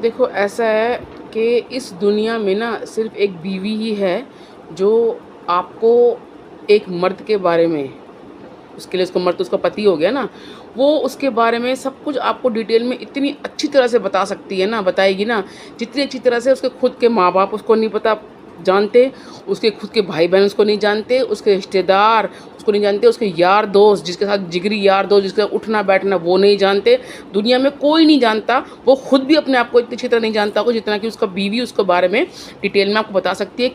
देखो ऐसा है कि इस दुनिया में ना सिर्फ़ एक बीवी ही है जो आपको एक मर्द के बारे में, उसके लिए उसको मर्द तो उसका पति हो गया ना, वो उसके बारे में सब कुछ आपको डिटेल में इतनी अच्छी तरह से बता सकती है ना, बताएगी ना, जितनी अच्छी तरह से उसके खुद के माँ-बाप उसको नहीं पता जानते, उसके खुद के भाई-बहन उसको नहीं जानते, उसके रिश्तेदार उसको नहीं जानते, उसके यार दोस्त जिसके साथ जिगरी यार दोस्त जिसके साथ उठना-बैठना वो नहीं जानते। दुनिया में कोई नहीं जानता, वो खुद भी अपने आप को इतनी अच्छी तरह नहीं जानता होगा जितना कि उसका बीवी उसके बारे में डिटेल में आपको बता सकती है।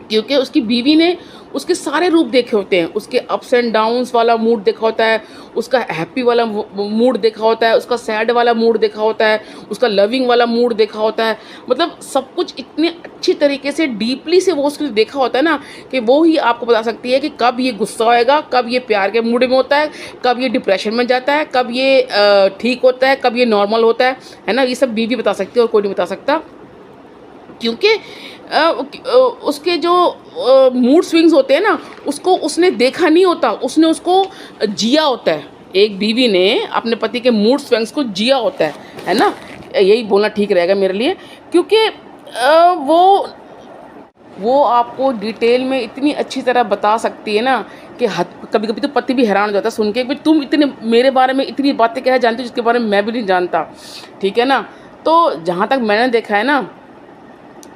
क्योंकि उसकी बीवी ने उसके सारे रूप देखे होते हैं, उसके अप्स एंड डाउन्स वाला मूड देखा होता है, उसका हैप्पी वाला मूड देखा होता है, उसका सैड वाला मूड देखा होता है, उसका लविंग वाला मूड देखा होता है। मतलब सब कुछ इतने अच्छी तरीके से डीपली से वो उसको देखा होता है ना, कि वो ही आपको बता सकती है कि कब ये गुस्सा आएगा, कब ये प्यार के मूड में होता है, कब ये डिप्रेशन में जाता है, कब ये ठीक होता है, कब ये नॉर्मल होता है ना? ये सब बीवी बता सकती है और कोई नहीं बता सकता। क्योंकि उसके जो मूड स्विंग्स होते हैं ना, उसको उसने देखा नहीं होता, उसने उसको जिया होता है। एक बीवी ने अपने पति के मूड स्विंग्स को जिया होता है ना? यही बोलना ठीक रहेगा मेरे लिए, क्योंकि वो आपको डिटेल में इतनी अच्छी तरह बता सकती है ना कि हद कभी कभी तो पति भी हैरान हो जाता है सुन के, भाई तुम इतने मेरे बारे में इतनी बातें क्या जानती हो जिसके बारे में मैं भी नहीं जानता। ठीक है ना? तो जहाँ तक मैंने देखा है ना,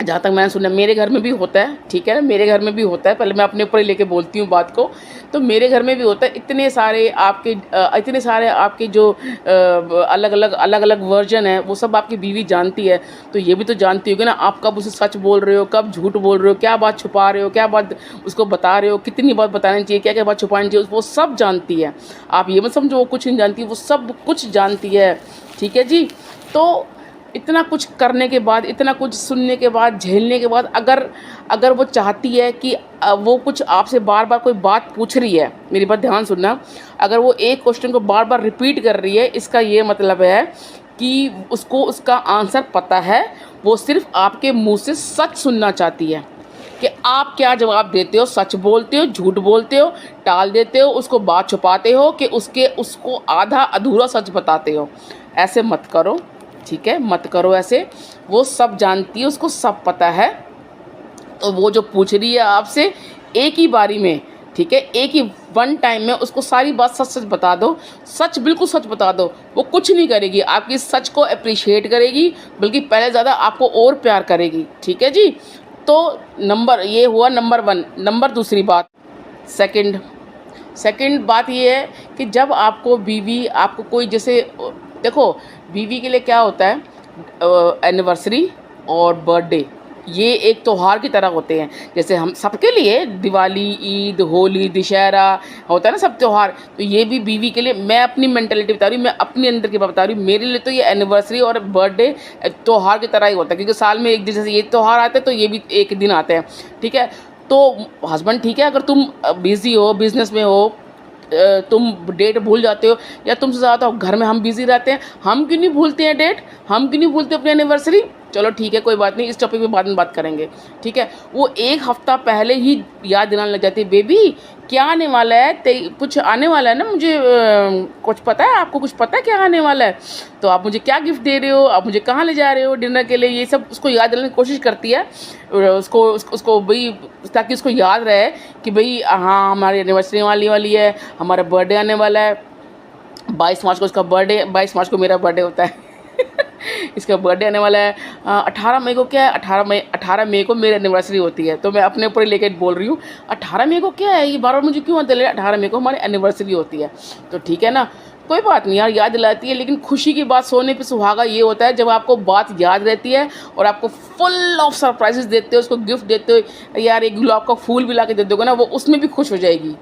जहाँ तक मैंने सुना, मेरे घर में भी होता है, ठीक है ना? मेरे घर में भी होता है, पहले मैं अपने ऊपर ही लेके बोलती हूँ बात को। तो मेरे घर में भी होता है, इतने सारे आपके जो अलग अलग वर्जन है वो सब आपकी बीवी जानती है। तो ये भी तो जानती होगी ना आप कब उसे सच बोल रहे हो, कब झूठ बोल रहे हो, क्या बात छुपा रहे हो, क्या बात उसको बता रहे हो, कितनी बात बतानी चाहिए, क्या क्या बात छुपानी चाहिए, वो सब जानती है। आप ये मत समझो वो कुछ नहीं जानती, वो सब कुछ जानती है। ठीक है जी? तो इतना कुछ करने के बाद, इतना कुछ सुनने के बाद, झेलने के बाद, अगर वो चाहती है कि वो कुछ आपसे बार बार कोई बात पूछ रही है, मेरी बात ध्यान सुनना, अगर वो एक क्वेश्चन को बार बार रिपीट कर रही है, इसका ये मतलब है कि उसको उसका आंसर पता है। वो सिर्फ आपके मुंह से सच सुनना चाहती है कि आप क्या जवाब देते हो, सच बोलते हो, झूठ बोलते हो, टाल देते हो, उसको बात छुपाते हो कि उसको आधा अधूरा सच बताते हो। ऐसे मत करो, ठीक है? मत करो ऐसे। वो सब जानती है, उसको सब पता है। तो वो जो पूछ रही है आपसे, एक ही बारी में, ठीक है, एक ही वन टाइम में उसको सारी बात सच सच बता दो, सच बिल्कुल सच बता दो। वो कुछ नहीं करेगी, आपकी सच को अप्रिशिएट करेगी, बल्कि पहले ज़्यादा आपको और प्यार करेगी। ठीक है जी? तो ये हुआ नंबर वन। नंबर दूसरी बात, सेकंड बात ये है कि जब आपको बीवी आपको कोई जैसे देखो, बीवी के लिए क्या होता है, एनिवर्सरी और बर्थडे, ये एक त्योहार की तरह होते हैं। जैसे हम सबके लिए दिवाली, ईद, होली, दशहरा होता है ना, सब त्यौहार। तो ये भी बीवी के लिए, मैं अपनी मेंटालिटी बता रही हूँ, मैं अपने अंदर की बात बता रही हूँ, मेरे लिए तो ये एनिवर्सरी और बर्थडे त्योहार की तरह ही होता है, क्योंकि साल में एक दिन जैसे ये त्यौहार आते हैं तो ये भी एक दिन आते हैं। ठीक है? तो हस्बैंड, ठीक है, अगर तुम बिज़ी हो, बिज़नेस में हो, तुम डेट भूल जाते हो, या तुमसे ज़्यादा तो घर में हम बिज़ी रहते हैं, हम क्यों नहीं भूलते हैं डेट, हम क्यों नहीं भूलते अपनी एनिवर्सरी? चलो ठीक है, कोई बात नहीं, इस टॉपिक पे बाद में बात करेंगे। ठीक है? वो एक हफ़्ता पहले ही याद दिलाने लग जाती है, बेबी क्या आने वाला है, कुछ आने वाला है ना, मुझे कुछ पता है, आपको कुछ पता है क्या आने वाला है, तो आप मुझे क्या गिफ्ट दे रहे हो, आप मुझे कहाँ ले जा रहे हो डिनर के लिए, ये सब उसको याद दिलाने की कोशिश करती है। उसको भाई, ताकि उसको याद रहे कि भाई हाँ हमारी एनिवर्सरी वाली है, हमारा बर्थडे आने वाला है। 22 मार्च को उसका बर्थडे, 22 मार्च को मेरा बर्थडे होता है। इसका बर्थडे आने वाला है। 18 मई को क्या है, 18 मई को मेरी एनिवर्सरी होती है। तो मैं अपने ऊपर ही लेके बोल रही हूँ, 18 मई को क्या है, ये बार बार मुझे क्यों याद दिला, 18 मई को हमारी एनिवर्सरी होती है। तो ठीक है ना, कोई बात नहीं यार, याद दिलाती है। लेकिन खुशी की बात, सोने पे सुहागा ये होता है जब आपको बात याद रहती है और आपको फुल ऑफ सरप्राइजेस देते हो, उसको गिफ्ट देते हो। यार एक गुलाब का फूल भी ला के दे दोगे ना, वो उसमें भी खुश हो जाएगी,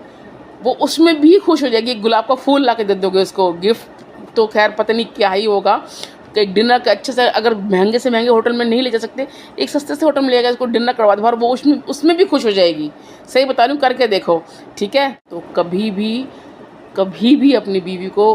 वो उसमें भी खुश हो जाएगी। एक गुलाब का फूल ला के दे दोगे उसको गिफ्ट, तो खैर पता नहीं क्या ही होगा। कि डिनर का अच्छे से, अगर महंगे से महंगे होटल में नहीं ले जा सकते, एक सस्ते से होटल में ले गया, इसको डिनर करवा दो, वो उसमें भी खुश हो जाएगी। सही बता रही हूँ, करके देखो। ठीक है? तो कभी भी अपनी बीवी को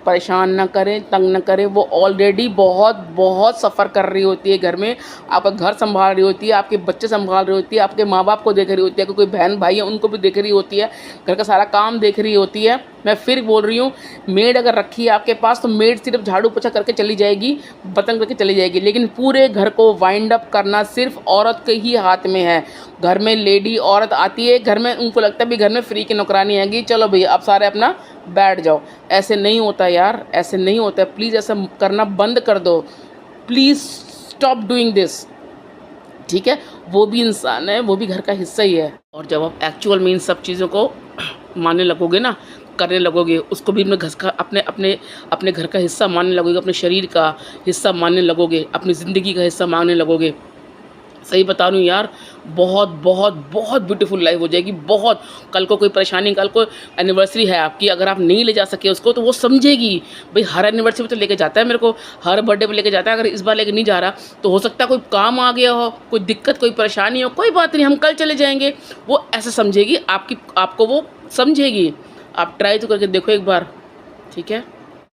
परेशान ना करें, तंग ना करें। वो ऑलरेडी बहुत बहुत सफ़र कर रही होती है घर में, आपका घर संभाल रही होती है, आपके बच्चे संभाल रही होती है, आपके माँ बाप को देख रही होती है, कोई बहन भाई है उनको भी देख रही होती है, घर का सारा काम देख रही होती है। मैं फिर बोल रही हूँ, मेड अगर रखी है आपके पास तो मेड सिर्फ झाड़ू पोछा करके चली जाएगी, बर्तन करके चली जाएगी, लेकिन पूरे घर को वाइंड अप करना सिर्फ औरत के ही हाथ में है। घर में लेडी औरत आती है, घर में उनको लगता है भी घर में फ्री की नौकरानी आएगी, चलो भैया आप सारे अपना बैठ जाओ। ऐसे नहीं होता यार, ऐसे नहीं होता है। प्लीज़ ऐसा करना बंद कर दो, प्लीज़ स्टॉप डूइंग दिस। ठीक है, वो भी इंसान है, वो भी घर का हिस्सा ही है। और जब आप एक्चुअल में इन सब चीज़ों को मानने लगोगे ना, करने लगोगे, उसको भी अपने घर का अपने घर का हिस्सा मानने लगोगे, अपने शरीर का हिस्सा मानने लगोगे, अपनी ज़िंदगी का हिस्सा मानने लगोगे, सही बता रही हूँ यार, बहुत बहुत बहुत ब्यूटीफुल लाइफ हो जाएगी। बहुत, कल को कोई परेशानी, कल को एनिवर्सरी है आपकी, अगर आप नहीं ले जा सके उसको तो वो समझेगी, भाई हर एनिवर्सरी पे तो लेके जाता है मेरे को, हर बर्थडे पे लेके जाता है, अगर इस बार लेके नहीं जा रहा तो हो सकता है कोई काम आ गया हो, कोई दिक्कत, कोई परेशानी हो, कोई बात नहीं, हम कल चले जाएंगे। वो ऐसे समझेगी, आपको वो समझेगी। आप ट्राई तो करके देखो एक बार, ठीक है।